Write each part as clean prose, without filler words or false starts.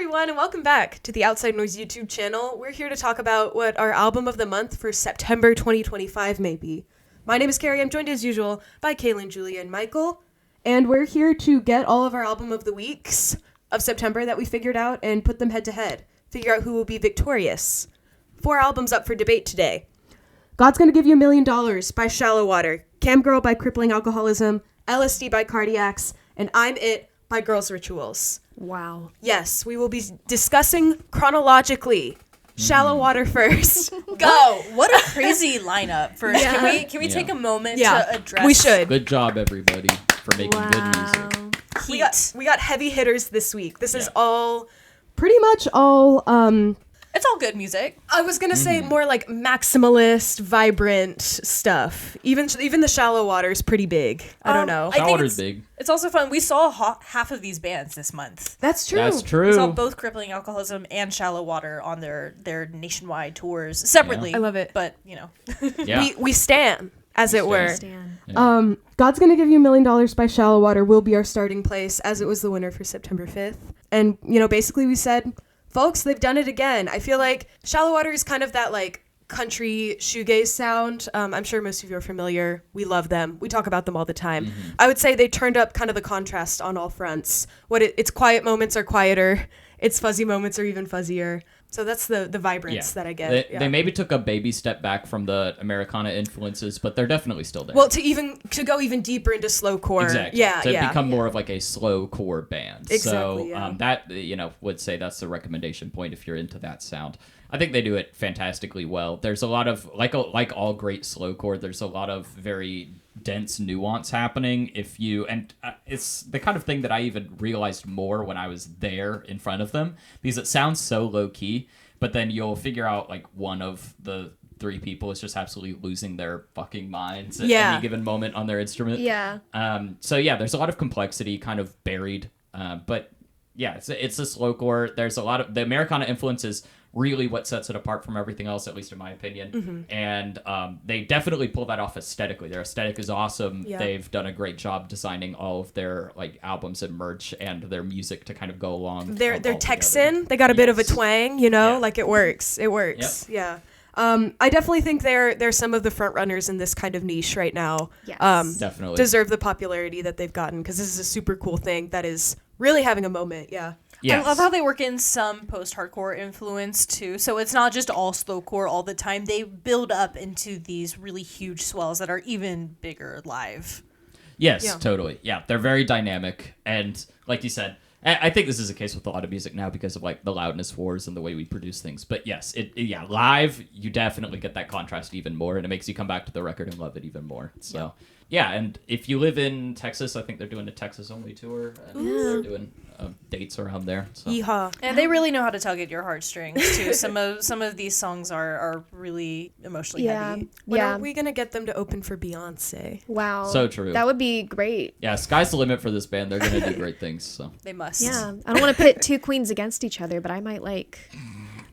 everyone, and welcome back to the Outside Noise YouTube channel. We're here to talk about what our album of the month for September 2025 may be. My name is Carrie. I'm joined as usual by Kaylin, Julia, and Michael. And we're here to get all of our album of the weeks of September that we figured out and put them head to head. Figure out who will be victorious. 4 albums up for debate today. God's Gonna Give You $1 Million by Shallowater, Camgirl by Crippling Alcoholism, LSD by Cardiacs, and I'm It by Girls' Rituals. Wow. Yes, we will be discussing chronologically. Shallowater first. Go! What a crazy lineup. First, can we take a moment to address? We should. Good job, everybody, for making good music. We got heavy hitters this week. This is all pretty much all It's all good music. I was gonna say more like maximalist, vibrant stuff. Even the Shallowater is pretty big. I don't know. Shallowater's big. It's also fun. We saw half of these bands this month. That's true. That's true. We saw both Crippling Alcoholism and Shallowater on their nationwide tours separately. I love it. But, you know. Yeah. We stan, as it were. Yeah. God's Gonna Give You $1 Million by Shallowater will be our starting place, as it was the winner for September 5th. And, basically we said, folks, they've done it again. I feel like Shallowater is kind of that, country shoegaze sound. I'm sure most of you are familiar. We love them. We talk about them all the time. I would say they turned up kind of the contrast on all fronts. Its quiet moments are quieter. Its fuzzy moments are even fuzzier. So that's the vibrance that I get. They maybe took a baby step back from the Americana influences, but they're definitely still there. Well, to go even deeper into slowcore. Exactly. To become more of like a slow core band. Exactly. So that would say that's the recommendation point if you're into that sound. I think they do it fantastically well. There's a lot of like all great slowcore. There's a lot of very dense nuance happening. It's the kind of thing that I even realized more when I was there in front of them, because it sounds so low key, but then you'll figure out like one of the 3 people is just absolutely losing their fucking minds at any given moment on their instrument. Yeah. There's a lot of complexity kind of buried, but yeah, it's a slowcore. There's a lot of the Americana influences. Really what sets it apart from everything else, at least in my opinion. And they definitely pull that off aesthetically. Their aesthetic is awesome. Yeah. They've done a great job designing all of their albums and merch and their music to kind of go along. They're Texan. They got a bit of a twang, like it works. It works. Yep. Yeah. I definitely think they're some of the front runners in this kind of niche right now. Yes. Definitely. Deserve the popularity that they've gotten, because this is a super cool thing that is really having a moment. Yeah. Yes. I love how they work in some post-hardcore influence, too. So it's not just all slowcore all the time. They build up into these really huge swells that are even bigger live. Yes, totally. Yeah, they're very dynamic. And like you said, I think this is the case with a lot of music now because of the loudness wars and the way we produce things. But yes, live, you definitely get that contrast even more, and it makes you come back to the record and love it even more. So, yeah, and if you live in Texas, I think they're doing a Texas-only tour, and they're doing dates around there. So. Yeehaw. And they really know how to tug at your heartstrings, too. Some of these songs are really emotionally heavy. When are we going to get them to open for Beyonce? Wow. So true. That would be great. Yeah, sky's the limit for this band. They're going to do great things. So they must. Yeah. I don't want to pit 2 queens against each other, but I might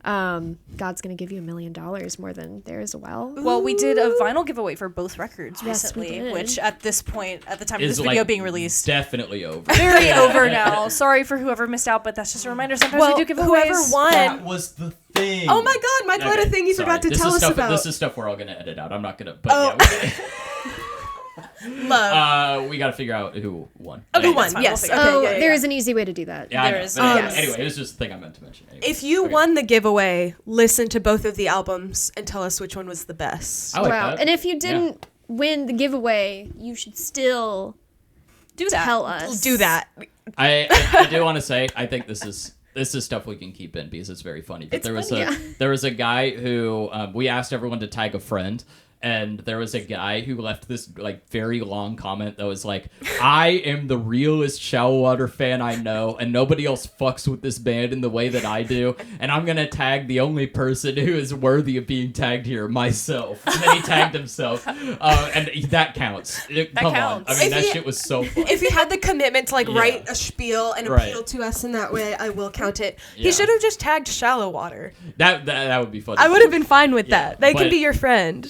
God's Gonna Give You $1 Million more than theirs as well. Well, we did a vinyl giveaway for both records recently, we did. Which at this point, at the time of this video being released, definitely over. Very over now. Sorry for whoever missed out, but that's just a reminder. Sometimes we do giveaways. Whoever won. That was the thing. Oh my God, Michael had a thing you forgot to tell us about. This is stuff we're all going to edit out. I'm not going to, but Love. We got to figure out who won. Oh, who won? Yes. Okay, there is an easy way to do that. Yeah, there is. Anyway, it was just a thing I meant to mention. Anyway. If you won the giveaway, listen to both of the albums and tell us which one was the best. I like that. And if you didn't win the giveaway, you should still tell us. Do that. I do want to say, I think this is stuff we can keep in because it's very funny. But there was a guy who we asked everyone to tag a friend. And there was a guy who left this very long comment that was like, I am the realest Shallowater fan I know, and nobody else fucks with this band in the way that I do, and I'm gonna tag the only person who is worthy of being tagged here, myself. And then he tagged himself, and that counts. Come on, I mean that shit was so fun. If he had the commitment to write a spiel and appeal to us in that way, I will count it. Yeah. He should have just tagged Shallowater. That would be fun. I would have been fine with that. They can be your friend.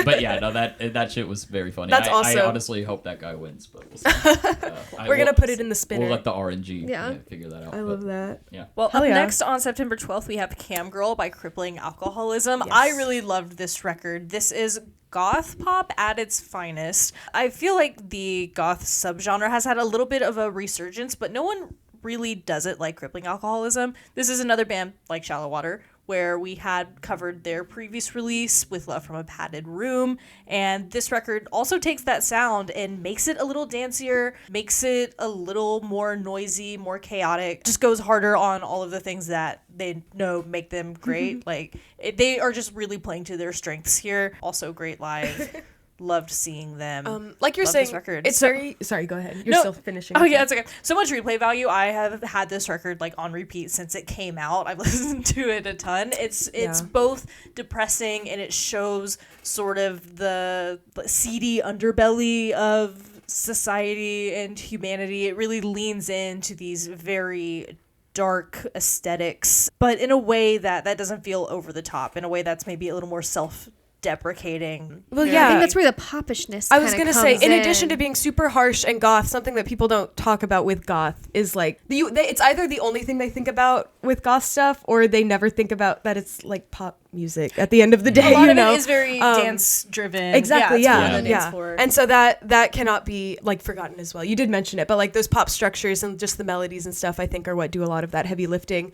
But yeah, no, that shit was very funny. That's I awesome. honestly hope that guy wins, but we'll see. We're gonna put it in the spinner. We'll let the RNG Yeah. figure that out. I love that. Yeah. Well, Hell up yeah. next on September 12th, we have Camgirl by Crippling Alcoholism. Yes. I really loved this record. This is goth pop at its finest. I feel like the goth subgenre has had a little bit of a resurgence, but no one really does it like Crippling Alcoholism. This is another band like Shallowater, where we had covered their previous release with Love from a Padded Room, and this record also takes that sound and makes it a little dancier, makes it a little more noisy, more chaotic, just goes harder on all of the things that they know make them great. They are just really playing to their strengths here. Also great live. Loved seeing them. Like you're Love saying, this record. it's very. Sorry, go ahead. You're No. still finishing. Oh yeah, it's okay. So much replay value. I have had this record like on repeat since it came out. I've listened to it a ton. It's Yeah. both depressing and it shows sort of the seedy underbelly of society and humanity. It really leans into these very dark aesthetics, but in a way that doesn't feel over the top. In a way that's maybe a little more self-deprecating. Well, I yeah. think that's where the popishness. I was kinda gonna say, comes in addition to being super harsh and goth, something that people don't talk about with goth is like it's either the only thing they think about with goth stuff, or they never think about that it's like pop music. At the end of the day, A lot you of know, it is very dance driven. exactly, yeah, yeah. And so that cannot be like forgotten as well. You did mention it, but like those pop structures and just the melodies and stuff, I think are what do a lot of that heavy lifting.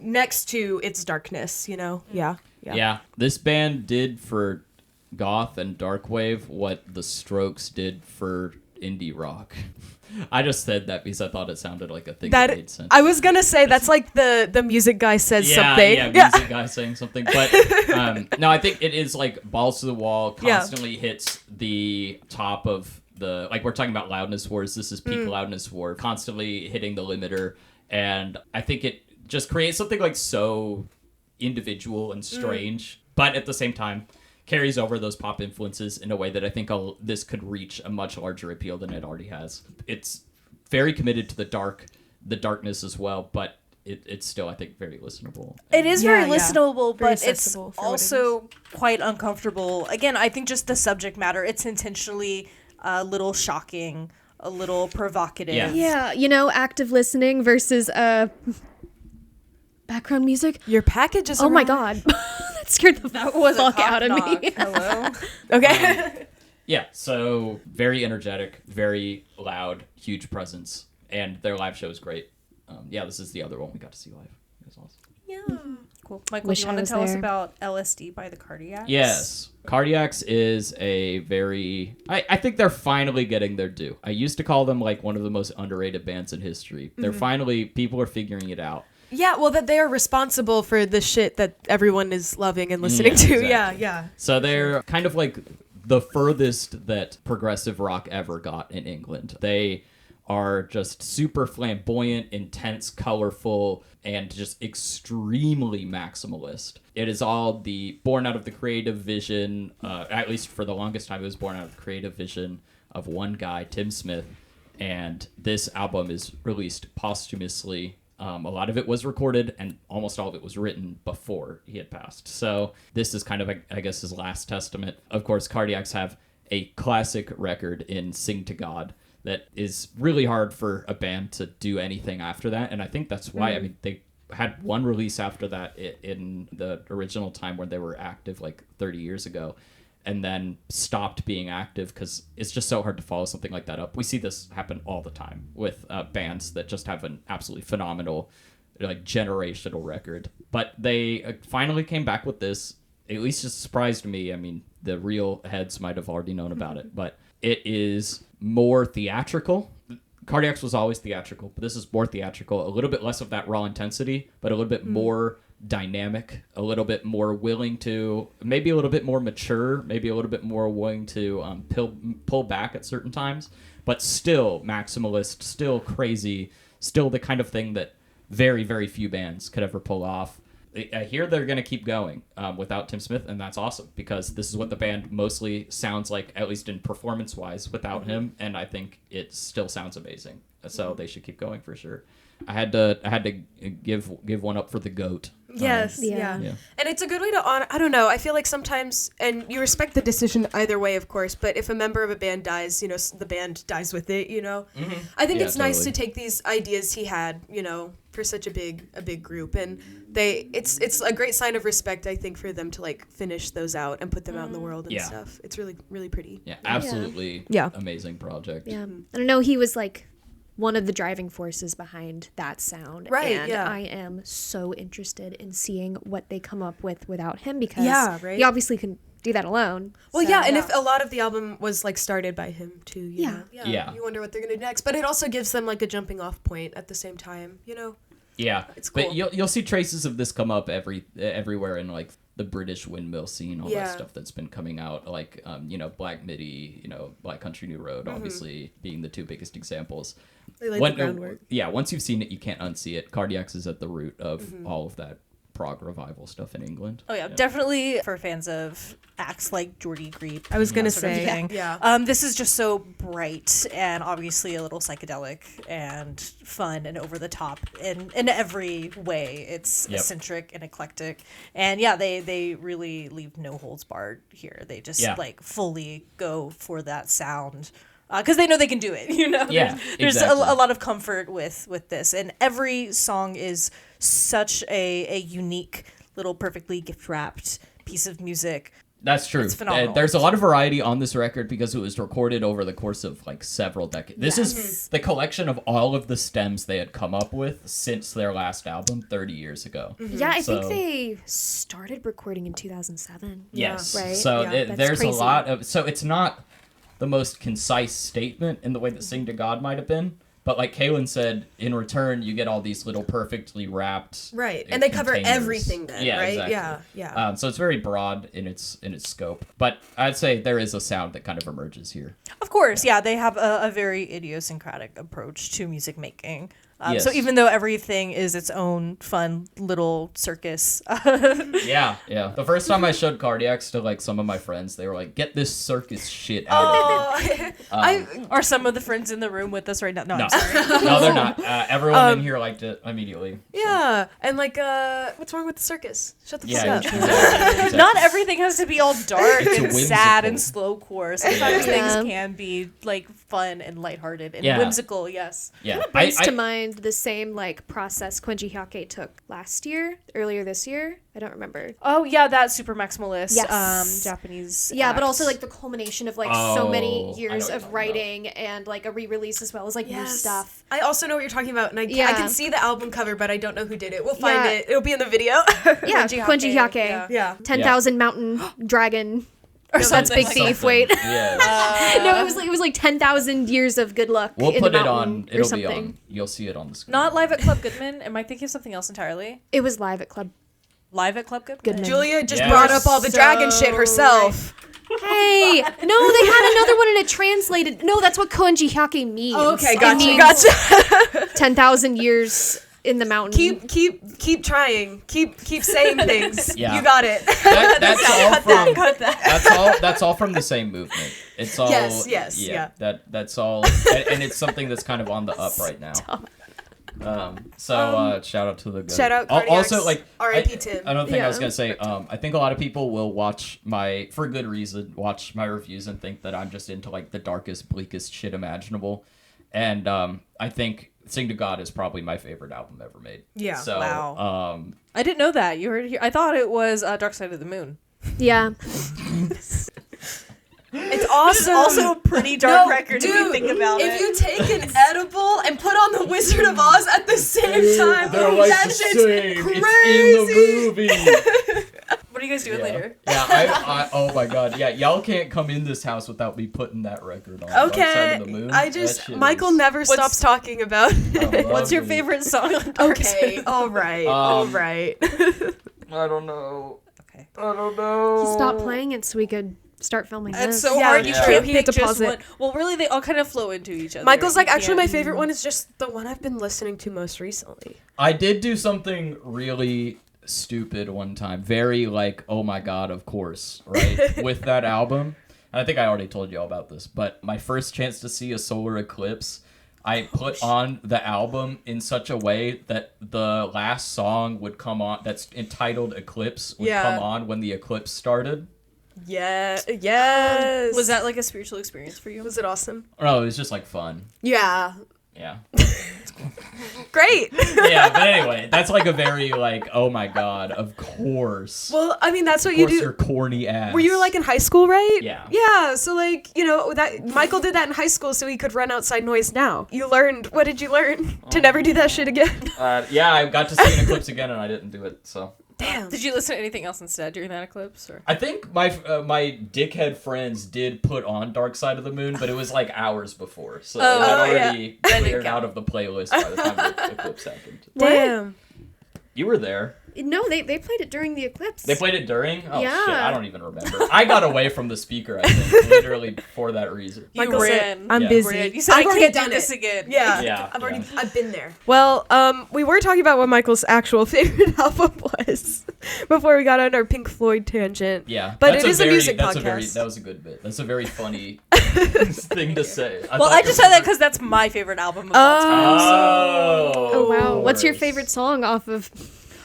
Next to its darkness, you know, Yeah, this band did for goth and darkwave what the Strokes did for indie rock. I just said that because I thought it sounded like a thing that made sense. I was gonna say that's like the music guy says something. Yeah, music guy saying something. But no, I think it is like balls to the wall, constantly hits the top of the, like we're talking about loudness wars. This is peak loudness war, constantly hitting the limiter. And I think it just creates something like so individual and strange, but at the same time carries over those pop influences in a way that I think this could reach a much larger appeal than it already has. It's very committed to the darkness as well, but it's still, I think, very listenable. It is very listenable, Very but it's accessible for what it also quite uncomfortable. Again, I think just the subject matter, it's intentionally a little shocking, a little provocative. Yeah, active listening versus background music. Your package is Oh my arrived. god, that scared the fuck out of me. Hello. Okay. Yeah, so very energetic, very loud, huge presence, and their live show is great. This is the other one we got to see live. It was awesome. Yeah. Cool. Michael, Wish do you I want to was tell us there. about LSD by the Cardiacs? Yes. Cardiacs is a very... I think they're finally getting their due. I used to call them like one of the most underrated bands in history. They're finally... People are figuring it out. Yeah, well, that they are responsible for the shit that everyone is loving and listening to. exactly. Yeah. So they're kind of like the furthest that progressive rock ever got in England. They are just super flamboyant, intense, colorful, and just extremely maximalist. It is all born out of the creative vision, at least for the longest time, it was born out of the creative vision of one guy, Tim Smith. And this album is released posthumously. A lot of it was recorded, and almost all of it was written before he had passed. So this is kind of, I guess, his last testament. Of course, Cardiacs have a classic record in Sing to God that is really hard for a band to do anything after that. And I think that's why, I mean, they had one release after that in the original time when they were active, like 30 years ago, and then stopped being active because it's just so hard to follow something like that up. We see this happen all the time with bands that just have an absolutely phenomenal, like, generational record. But they finally came back with this. At least it surprised me. I mean, the real heads might have already known about it, but it is more theatrical. Cardiacs was always theatrical, but this is more theatrical. A little bit less of that raw intensity, but a little bit more dynamic, a little bit more willing to, maybe a little bit more mature, maybe a little bit more willing to pull back at certain times, but still maximalist, still crazy, still the kind of thing that very, very few bands could ever pull off. I hear they're going to keep going without Tim Smith, and that's awesome because this is what the band mostly sounds like, at least in performance-wise, without him, and I think it still sounds amazing. So they should keep going for sure. I had to give one up for the GOAT, Yes, Yeah. yeah. And it's a good way to honor, I don't know, I feel like sometimes, and you respect the decision either way, of course, but if a member of a band dies, the band dies with it, I think Yeah, it's nice to totally. take these ideas he had, for such a big group, and it's a great sign of respect, I think, for them to like finish those out and put them out in the world and Yeah. stuff. It's really, really pretty. Yeah, absolutely. Yeah. Amazing project. Yeah. I don't know. He was like one of the driving forces behind that sound. Right, And yeah. I am so interested in seeing what they come up with without him because Yeah, right. he obviously can do that alone. Well, So, yeah, and if a lot of the album was like started by him too, you Yeah. know? Yeah. You wonder what they're gonna do next, but it also gives them like a jumping off point at the same time, Yeah, It's cool. But you'll see traces of this come up everywhere in like the British windmill scene, all Yeah. that stuff that's been coming out, like Black Midi, Black Country New Road, obviously being the two biggest examples. They laid the groundwork. Yeah, once you've seen it, you can't unsee it. Cardiacs is at the root of all of that prog revival stuff in England. Oh yeah, definitely for fans of acts like Geordie, Greep. I was gonna that sort of say, thing. yeah. This is just so bright and obviously a little psychedelic and fun and over the top in every way. It's Yep. eccentric and eclectic, and yeah, they really leave no holds barred here. They just Yeah. like fully go for that sound. Because they know they can do it, Yeah, There's exactly. a lot of comfort with this, and every song is such a unique little perfectly gift wrapped piece of music. That's true. It's phenomenal. There's a lot of variety on this record because it was recorded over the course of like several decades. This is the collection of all of the stems they had come up with since their last album 30 years ago. Yeah, I think So- they started recording in 2007. Yes. Right? So Yeah, that's there's crazy. a lot of. So it's not the most concise statement in the way that Sing to God might have been. But like Kaylin said, in return, you get all these little perfectly wrapped. Right, and they cover containers. everything then, Yeah, right? exactly. Yeah. So it's very broad in its scope. But I'd say there is a sound that kind of emerges here. Of course, yeah, they have a very idiosyncratic approach to music making. So Yes. even though everything is its own fun little circus, Yeah. The first time I showed Cardiacs to like some of my friends, they were like, "Get this circus shit out of here." are some of the friends in the room with us right now? No, No, I'm sorry. no, they're not. Everyone in here liked it immediately. Yeah, and like, what's wrong with the circus? Shut the fuck Yeah, up. exactly. Not everything has to be all dark It's and sad whimsical. and slowcore. Sometimes Yeah. things can be like fun and lighthearted and Yeah. whimsical. Yes. Yeah, Brings to mind the same like process Koenjihyakkei took earlier this year. I don't remember. Oh yeah, that super maximalist Yes. Japanese. Yeah, but act. also like the culmination of like so Oh, many I know years what you're of talking writing and like a re-release as well as like new stuff. I also know what you're talking about, and I Yeah. can see the album cover, but I don't know who did it. We'll find Yeah. it. It'll be in the video. Yeah, Koenjihyakkei, Koenjihyakkei. yeah. Yeah. 10,000 mountain dragon. Or No, that's something Big like Thief. that. Wait. Yes. No, it was like 10,000 years of good luck. We'll in put the it mountain on. or It'll be something. on. You'll see it on the screen. Not live at Club Goodman. Am I thinking of something else entirely? It was live at Club. Live at Club Goodman. Goodman. Julia just Yeah. brought up all the dragon shit herself. Hey, no, they had another one and it translated. No, that's what Koenjihyakkei means. Oh, okay, It gotcha, means gotcha. 10,000 years in the mountain. Keep trying. Keep saying things. Yeah. You got it. That's all from. Cut that. That's all from the same movement. It's all. Yes, yeah. That's all, and it's something that's kind of on the up right now. Shout out to the good. Shout out Also, Cardiacs. like R.I.P. Tim. Another thing I was Yeah. gonna say. I think a lot of people will watch for good reason, watch my reviews and think that I'm just into like the darkest, bleakest shit imaginable, and I think Sing to God is probably my favorite album ever made. Yeah. So, Wow. I didn't know that. You heard it here. I thought it was Dark Side of the Moon. Yeah. It's awesome. Also a pretty dark record if you think about if it. you take an edible and put on the Wizard of Oz at the same time, that shit's crazy. It's in the movie. What are you guys doing later? Yeah, I oh my god, yeah, y'all can't come in this house without me putting that record on. Dark Side Okay, of the Moon. I That just shit Michael is never stops talking about. What's your lovely. favorite song on Dark Side? Okay, all right, all right. I don't know. Okay. I don't know. Stop playing it so we could start filming It's this. so Yeah, hard. You yeah. can't He had pick to just pause it. one. Well, really, they all kind of flow into each other. Michael's like, You actually, my can't- favorite one is just the one I've been listening to most recently. I did do something really stupid one time. Very like, oh my god, of course, right? With that album. And I think I already told you all about this, but my first chance to see a solar eclipse I put on the album in such a way that the last song would come on, that's entitled Eclipse, would Yeah. come on when the eclipse started. Yeah. Yes. Was that like a spiritual experience for you? Was it awesome? Oh, it was just like fun. Yeah. Yeah. Great. Yeah, but anyway, that's like a very like, oh my god, of course. Well, I mean, that's what Of you course do. your corny ass. Were you like in high school, right? Yeah. Yeah. So like, that Michael did that in high school so he could run outside noise now. You learned. What did you learn? To never do that shit again. Yeah, I got to see an eclipse again and I didn't do it, so. Damn. Did you listen to anything else instead during that eclipse? Or? I think my dickhead friends did put on Dark Side of the Moon, but it was like hours before, so it had already cleared out of the playlist by the time the eclipse happened. Damn. You were there. No, they played it during the eclipse. They played it during? Oh Yeah. shit, I don't even remember. I got away from the speaker, I think, literally for that reason. You Michael said, ran. I'm Yeah. busy. Ran. You said, I've I already can't done do this it. again. Yeah. Yeah, I've been there. Well, we were talking about what Michael's actual favorite album was before we got on our Pink Floyd tangent. Yeah. But that's it is a music that's podcast. That was a good bit. That's a very funny thing to say. Well, I just said that because that's my favorite album of all time. Oh. Oh wow! What's your course. favorite song off of?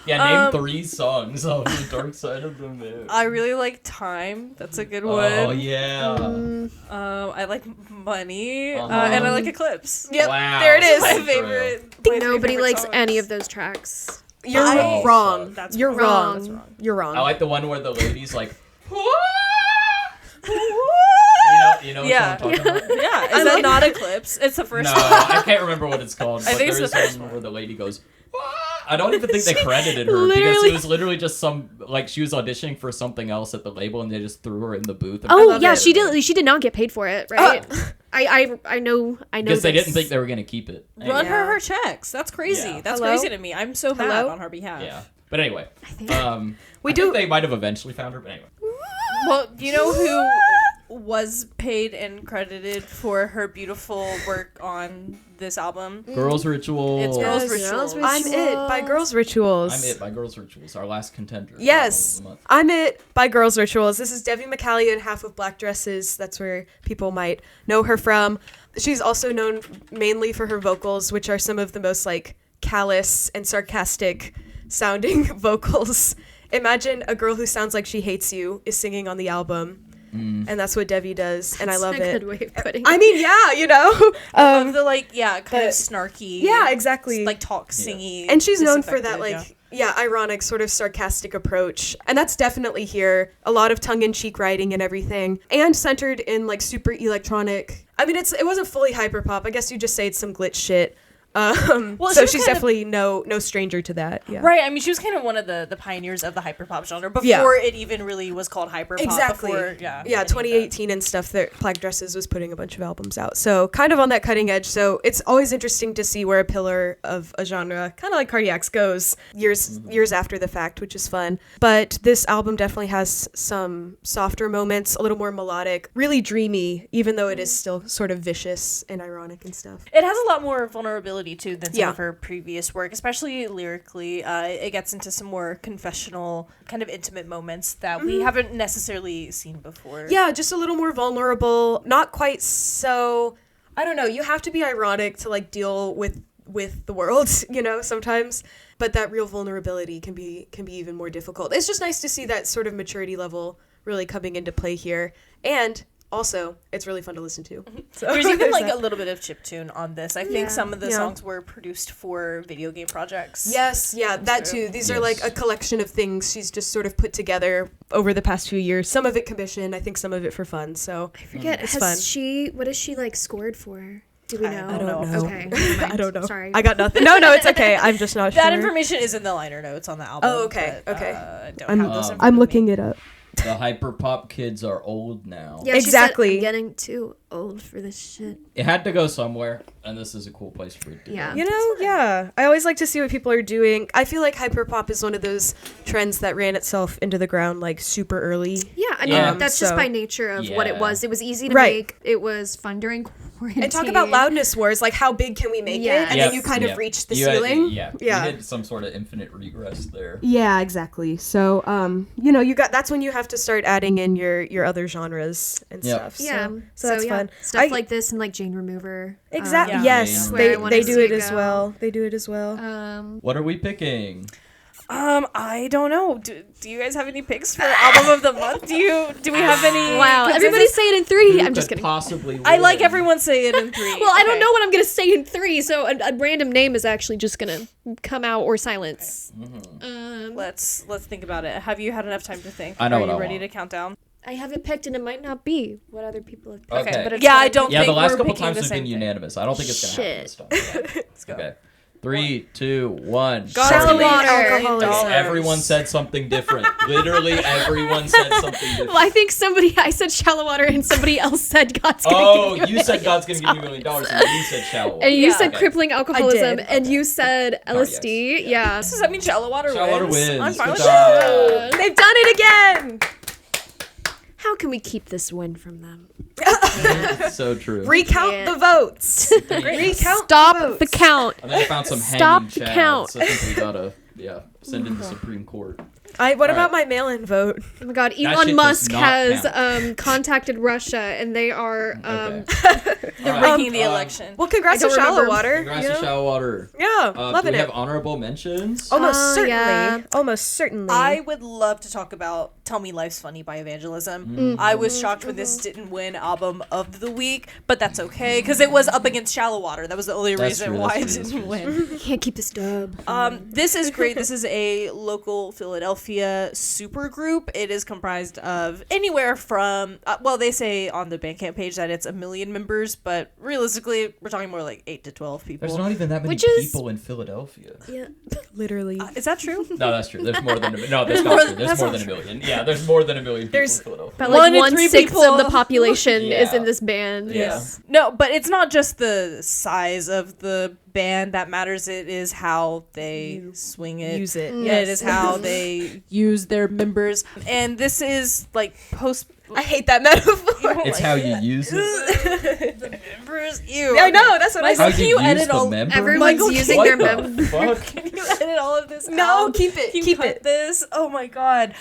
Yeah, name 3 songs of The Dark Side of the Moon. I really like Time. That's a good one. Oh, yeah. I like Money. Uh-huh. And I like Eclipse. Yep. Wow. There it is. My So favorite. I think my three nobody favorite likes songs. any of those tracks. You're I- wrong. That's You're wrong. wrong. You're wrong. I like the one where the lady's like, you know Yeah. what I'm talking about? Yeah, is that not Eclipse? It's the first No, one. I can't remember what it's called. I But think it's there is the first one one. where the lady goes, I don't even think they credited her because Literally. it was literally just she was auditioning for something else at the label and they just threw her in the booth. And Oh love yeah, it. she did. She did not get paid for it, right? I know. because they this. didn't think they were going to keep it. Run Yeah. her checks. That's crazy. Yeah. That's Hello? crazy to me. I'm so mad Hello? on her behalf. Yeah. But anyway, think- We I do- think they might have eventually found her, but anyway. Well, you know who was paid and credited for her beautiful work on this album? Girls Rituals. It's Girls Yes. Rituals. I'm It by Girls Rituals. I'm It by Girls Rituals, our last contender. for Yes, Album of the Month. I'm It by Girls Rituals. This is Debbie McCallion, half of Black Dresses. That's where people might know her from. She's also known mainly for her vocals, which are some of the most like callous and sarcastic sounding vocals. Imagine a girl who sounds like she hates you is singing on the album. And that's what Debbie does, and I love That's a it. good way of putting I it. mean, yeah, you know. Of the kind of but- snarky. Yeah, exactly. Like talk singy. And she's known for that, disaffected, ironic, sort of sarcastic approach. And that's definitely here. A lot of tongue-in-cheek writing and everything. And centered in, like, super electronic. I mean, it wasn't fully hyperpop. I guess you just say it's some glitch shit. Well, So she was she's kind of- definitely no stranger to that. Yeah. Right, I mean, she was kind of one of the pioneers of the hyperpop genre before Yeah. it even really was called hyperpop. Exactly. Before, Yeah, any of that. 2018 and stuff that Black Dresses was putting a bunch of albums out. So kind of on that cutting edge. So it's always interesting to see where a pillar of a genre, kind of like Cardiacs, goes years after the fact, which is fun. But this album definitely has some softer moments, a little more melodic, really dreamy, even though it is still sort of vicious and ironic and stuff. It has a lot more vulnerability too than some Yeah. of her previous work, especially lyrically. It gets into some more confessional, kind of intimate moments that we haven't necessarily seen before. Yeah, just a little more vulnerable, not quite so, I don't know, you have to be ironic to like deal with the world, you know, sometimes, but that real vulnerability can be even more difficult. It's just nice to see that sort of maturity level really coming into play here. And also, it's really fun to listen to. So There's even like that. a little bit of chiptune on this. I think some of the songs were produced for video game projects. Yes, yeah, that too. These are like a collection of things she's just sort of put together over the past few years. Some of it commissioned, I think some of it for fun. So I forget. it's Has fun. what is she like scored for? Do we know? I don't know. Okay. never mind. I don't know. Sorry. I got nothing. No, it's okay. I'm just not That sure. information is in the liner notes on the album. Oh, okay, but, okay. I don't I'm, have those in front I'm of me. looking it up. The hyperpop kids are old now. Yeah, she said, Exactly. I'm getting too old for this shit. It had to go somewhere, and this is a cool place for it to Yeah. go. You know, yeah. I always like to see what people are doing. I feel like hyperpop is one of those trends that ran itself into the ground like super early. Yeah, I mean Yeah. that's just So- by nature of what it Yeah. was. It was easy to Right. make. It was fun during quarantine. And talk about loudness wars, like how big can we make Yeah. it? And then you kind of reach the ceiling. You hit some sort of infinite regress there. Yeah, exactly. So, that's when you have to start adding in your other genres and Yep. stuff. Yeah. So that's yeah, fun. Stuff like this and like Jane Remover. Exactly. Yeah. Yes, Where I wanna they do see it it as go. well. They do it as well. What are we picking? I don't know. Do you guys have any picks for album of the month? Do we have any? Wow, everybody's saying in 3. I'm just Could kidding. possibly I like win? everyone say it in 3. Well, I don't know what I'm gonna say in 3, so a random name is actually just gonna come out or silence. Let's think about it. Have you had enough time to think? I know Are what you I ready want. to count down? I haven't picked, and it might not be what other people have picked. Okay. But it's yeah, what I don't Yeah, think the last we're couple picking times the have same been thing. unanimous. I don't think it's gonna happen this time. Let's go. Okay. 3, 2, 1. Shallowater. Alcoholism. Everyone said something different. Literally everyone said something different. Well, I think I said Shallowater, and somebody else said God's gonna Oh, give you said God's gonna give you $1 million, and you said shallow. And you Yeah. said Okay. crippling alcoholism, did. and you said LSD. yes. Yeah. Does that mean Shallowater wins? Shallowater wins. I'm fine Good with job. that. They've done it again. How can we keep this win from them? So true. Recount can't. the votes. Recount Stop the the votes. count. I think I found some Stop hanging the chads. count. I think we gotta, send in the Supreme Court. What about right. my mail-in vote? Oh my God, shit Elon does Musk not has count. contacted Russia, and they are Okay. They're All right. rigging the election. Well, congrats I to don't remember. Shallowater. Congrats to Shallowater. Yeah, Do loving we it. have honorable mentions? Almost certainly. yeah. Almost certainly. I would love to talk about Tell Me Life's Funny by Evangelism. I was shocked when this didn't win Album of the Week, but that's okay, because it was up against Shallowater. That was the only That's reason true, why that's it true, didn't that's win. You can't keep this dub. This is great. This is a local Philadelphia super group. It is comprised of anywhere from, they say on the Bandcamp page that it's 1 million members, but realistically, we're talking more like 8 to 12 people. There's not even that many Which is- people in Philadelphia. Yeah. Literally. Is that true? No, that's true. There's more than no, that's not true. There's That's more not than 1 million. Yeah, there's more than 1 million people in Philadelphia. But One like in 3 1/6 people- of the population is Yeah. in this band. Yeah. No, but it's not just the size of the band that matters. It is how they swing it. Use it. Yeah, it is how they use their members. And this is like post. I hate that metaphor. It's how you use it. The members. Ew. I know. That's what I How said. Can you you use edit the all- member? Everyone's Michael, using What their the mem. fuck? Can you edit all of this? No, out? keep it. Can you Keep cut it. this. Oh my god.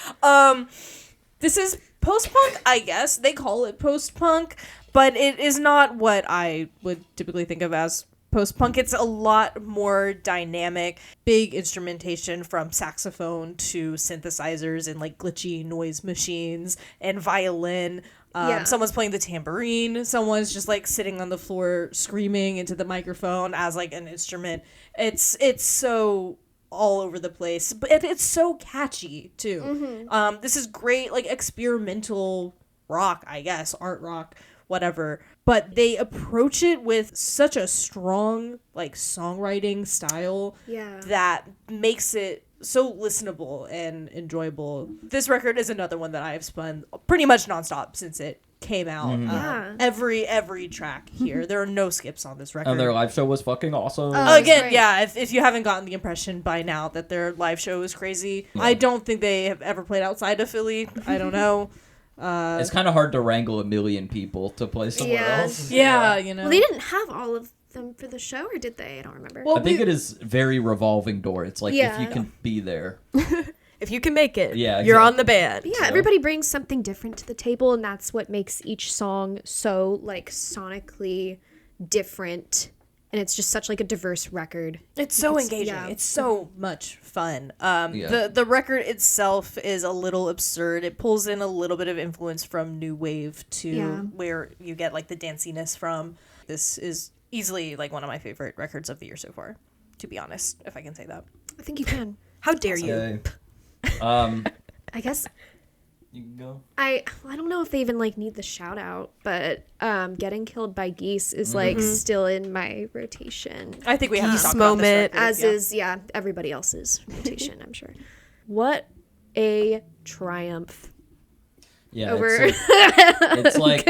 This is post punk. I guess they call it post punk, but it is not what I would typically think of as post punk. It's a lot more dynamic, big instrumentation from saxophone to synthesizers and like glitchy noise machines and violin. Yeah. Someone's playing the tambourine. Someone's just like sitting on the floor screaming into the microphone as like an instrument. It's so all over the place, but it's so catchy too. This is great, like experimental rock, I guess, art rock, whatever. But they approach it with such a strong like songwriting style Yeah. that makes it so listenable and enjoyable. This record is another one that I have spun pretty much nonstop since it came out. Yeah. Every track here. There are no skips on this record. And their live show was fucking awesome. Oh, Again, great. yeah, if you haven't gotten the impression by now that their live show is crazy, I don't think they have ever played outside of Philly. I don't know. It's kind of hard to wrangle 1 million people to play somewhere Yeah. else. Yeah, you know. Well, they didn't have all of them for the show, or did they? I don't remember. Well, I think it is very revolving door. It's like Yeah. if you can be there. If you can make it, Yeah, you're exactly. on the band. yeah, everybody brings something different to the table, and that's what makes each song so like sonically different. And it's just such like a diverse record. It's so It's- engaging. yeah. It's so much fun. Yeah. The record itself is a little absurd. It pulls in a little bit of influence from new wave to Yeah. where you get like the danciness from. This is easily like one of my favorite records of the year so far, to be honest, if I can say that. I think you can. How dare you? Okay. I guess You can go. I don't know if they even like need the shout out, but Getting Killed by Geese is like still in my rotation. I think we have to Geese talk about this moment. record, As yeah. is everybody else's rotation, I'm sure. What a triumph. Yeah, Over it's like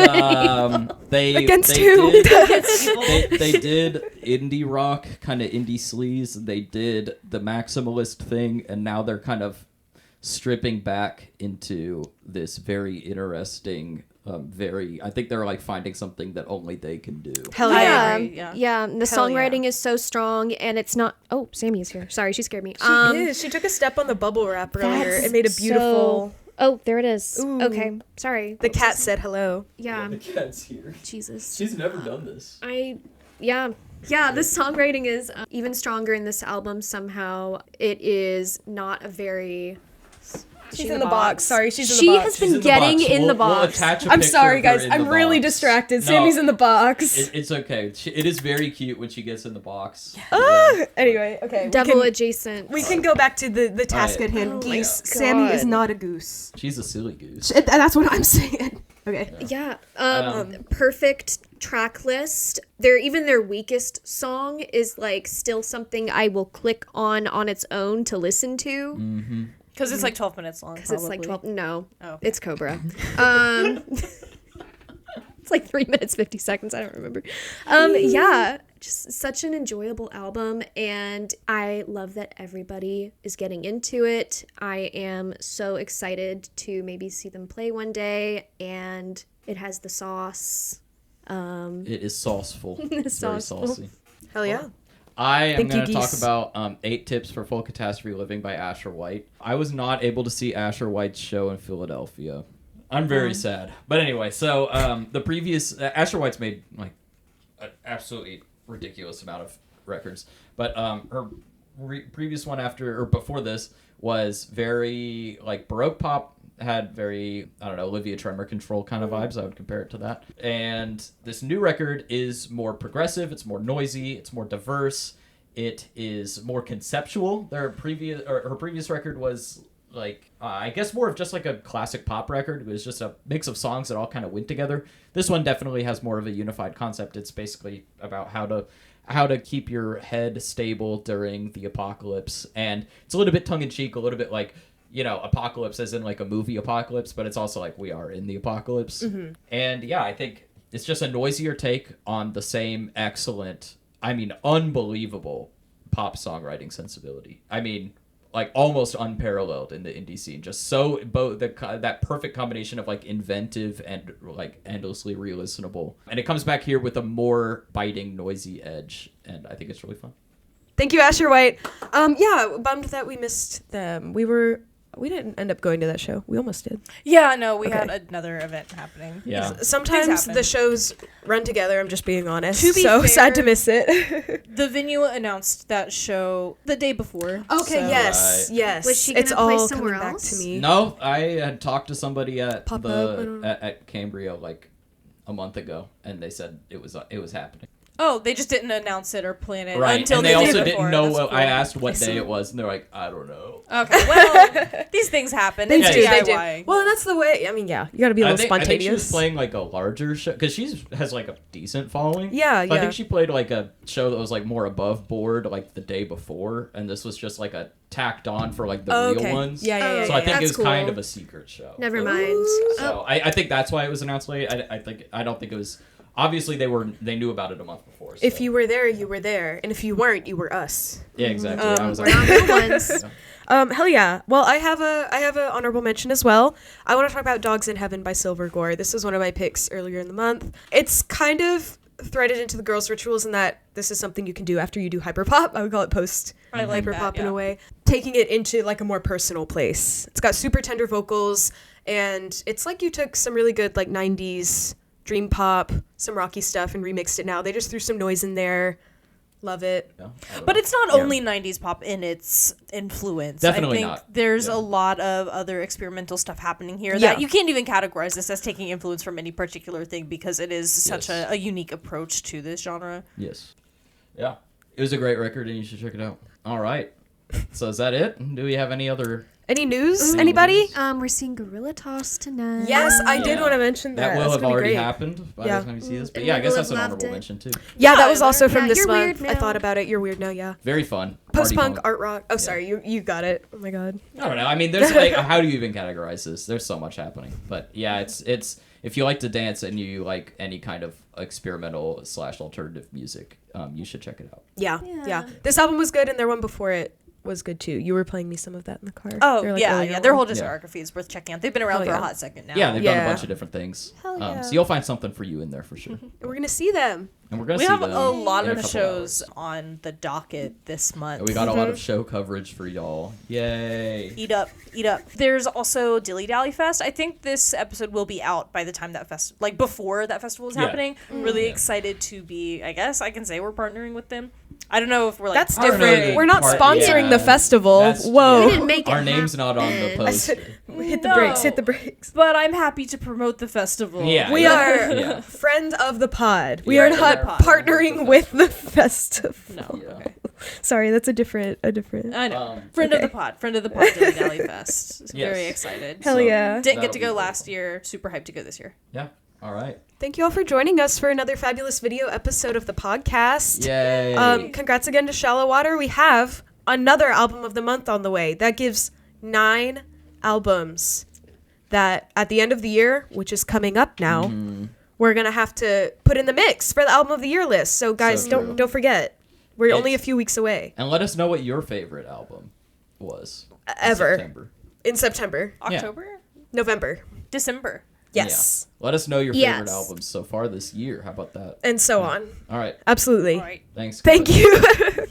they Against they who? did, they did indie rock, kind of indie sleaze. They did the maximalist thing, and now they're kind of stripping back into this very interesting, I think they're like finding something that only they can do. Hell I yeah. agree, yeah. Yeah, the Hell yeah. songwriting is so strong, and it's not. Oh, Sammy is here. Sorry, she scared me. She is. She took a step on the bubble wrap earlier. That's It made a beautiful Oh, there it is. Ooh. Okay, sorry. The cat said hello. Yeah. The cat's here. Jesus. She's never done this. Yeah, the songwriting is even stronger in this album somehow. It is not a very... She's in the box. Sorry, she's in She the box. has been getting in the box. We'll attach a I'm picture sorry, of her guys. in I'm the really box. distracted. No, Sammy's in the box. It's okay. It is very cute when she gets in the box. Anyway, okay. Devil adjacent. We can go back to the task Alright. at hand. Oh my Geese. God. Sammy is not a goose. She's a silly goose. That's what I'm saying. Okay. Yeah. Perfect track list. Even their weakest song is like still something I will click on its own to listen to. Mm-hmm. Because it's like 12 minutes long. Because it's like 12. No. Oh. It's Cobra. It's like 3 minutes, 50 seconds. I don't remember. Yeah. Just such an enjoyable album. And I love that everybody is getting into it. I am so excited to maybe see them play one day. And it has the sauce. It is sauceful. It's very Sauceful. saucy. Hell yeah. I am Thank you, going to talk Geese. about 8 Tips for Full Catastrophe Living by Asher White. I was not able to see Asher White's show in Philadelphia. I'm very sad. But anyway, so the previous... Asher White's made like an absolutely ridiculous amount of records. But her previous one after or before this was very like Baroque pop. Had very, I don't know, Olivia Tremor Control kind of vibes. I would compare it to that. And this new record is more progressive. It's more noisy. It's more diverse. It is more conceptual. Her previous record was like, I guess more of just like a classic pop record. It was just a mix of songs that all kind of went together. This one definitely has more of a unified concept. It's basically about how to keep your head stable during the apocalypse. And it's a little bit tongue-in-cheek, a little bit like, you know, apocalypse as in like a movie apocalypse, but it's also like we are in the apocalypse. Mm-hmm. And yeah, I think it's just a noisier take on the same excellent, I mean, unbelievable pop songwriting sensibility. I mean, like almost unparalleled in the indie scene. Just so that perfect combination of like inventive and like endlessly re-listenable. And it comes back here with a more biting, noisy edge, and I think it's really fun. Thank you, Asher White. Yeah, bummed that we missed them. We didn't end up going to that show. We almost did. Yeah, no, we had another event happening. Yeah. Sometimes the shows run together. I'm just being honest. To be so fair, sad to miss it. The venue announced that show the day before. Okay, so- yes, Right. yes. Was she it's gonna play all somewhere coming else? back to me. No, I had talked to somebody at Pop up, I don't know. at Camgirl like a month ago, and they said it was happening. Oh, they just didn't announce it or plan it Right, until and the they day also before. didn't know. That's What, cool. I asked what day it was, and they're like, I don't know. Okay, well, these things happen. They It's do, they DIY. do. Well, and that's the way. I mean, yeah, you got to be a little I think she was spontaneous. playing like a larger show because she has like a decent following. Yeah, So I yeah. think she played like a show that was like more above board like the day before, and this was just like a tacked on for like the Oh, real okay. ones. Yeah. So I think That's it was kind cool. of a secret show. Never mind. So I think that's why it was announced late. I don't think it was. Obviously, they knew about it a month before. So. If you were there, you were there, and if you weren't, you were us. Yeah, exactly. I was We're like, not real ones. Hell yeah. Well, I have a honorable mention as well. I want to talk about Dogs in Heaven by Silver Gore. This was one of my picks earlier in the month. It's kind of threaded into the girls' rituals in that this is something you can do after you do hyperpop. I would call it post I like hyperpop that, in yeah. a way. Taking it into like a more personal place. It's got super tender vocals, and it's like you took some really good like 90s dream pop, some rocky stuff, and remixed it now. They just threw some noise in there. Love it. yeah, But it's not only 90s pop in its influence. Definitely I think not. there's Yeah. a lot of other experimental stuff happening here Yeah. that you can't even categorize this as taking influence from any particular thing because it is such Yes. a unique approach to this genre. Yes. Yeah. It was a great record, and you should check it out. All right. So is that it? Do we have any other? Any news? Any Anybody? news? We're seeing Gorilla Toss tonight. Yes, I did Yeah. want to mention that. That will That's have gonna be already great. happened by Yeah. the time you see this. But And yeah, I we guess will that's have an loved honorable it. mention too. Yeah, that Yeah, was also yeah, from this you're month. weird I now. thought about it. You're weird now, yeah. Very fun. Post-punk, Party art rock. Oh, sorry, you got it. Oh my god. I don't know. I mean, there's like, how do you even categorize this? There's so much happening. But yeah, it's if you like to dance and you like any kind of experimental / alternative music, you should check it out. Yeah, Yeah. yeah. This album was good, and their one before it was good too. You were playing me some of that in the car. Oh, They're, like, yeah, earlier yeah. Their on. whole discography is worth checking out. They've been around Hell for a yeah. hot second now. Yeah, they've done a Yeah. bunch of different things. Hell yeah. So you'll find something for you in there for sure. We're gonna see them. And we're gonna We see have them a lot in of couple shows hours. on the docket this month. And we got a lot of show coverage for y'all. Yay! Eat up, eat up. There's also Dilly Dally Fest. I think this episode will be out by the time that before that festival is Yeah. happening. Really excited to be, I guess I can say we're partnering with them. I don't know if we're like That's I don't know different. the We're not part- sponsoring yeah. the festival. That's- Whoa. We didn't make it Our name's not on the happen. I post. said, hit the No. brakes. Hit the brakes. But I'm happy to promote the festival. Yeah. We yeah. are Yeah. friend of the pod. We Yeah, are friend not of the pod. partnering with the festival. No. Yeah. Okay. Sorry, that's a different. I know. Um, Friend of okay. the pod. Friend of the pod. Dilly Dally Fest. Yes. Very excited. Hell So- yeah. Didn't get That'll to be go cool. last year. Super hyped to go this year. Yeah. All right. Thank you all for joining us for another fabulous video episode of the podcast. Yay. Congrats again to Shallowater. We have another album of the month on the way. That gives 9 albums that at the end of the year, which is coming up now, we're gonna have to put in the mix for the album of the year list. So guys, So true. don't forget, we're It's- only a few weeks away. And let us know what your favorite album was. in Ever. September. In September, Yeah. October? November. December. Yes, Yeah. Let us know your favorite Yes. albums so far this year. How about that? and so on. All right. Absolutely. All right. Thanks. Thank guys. you.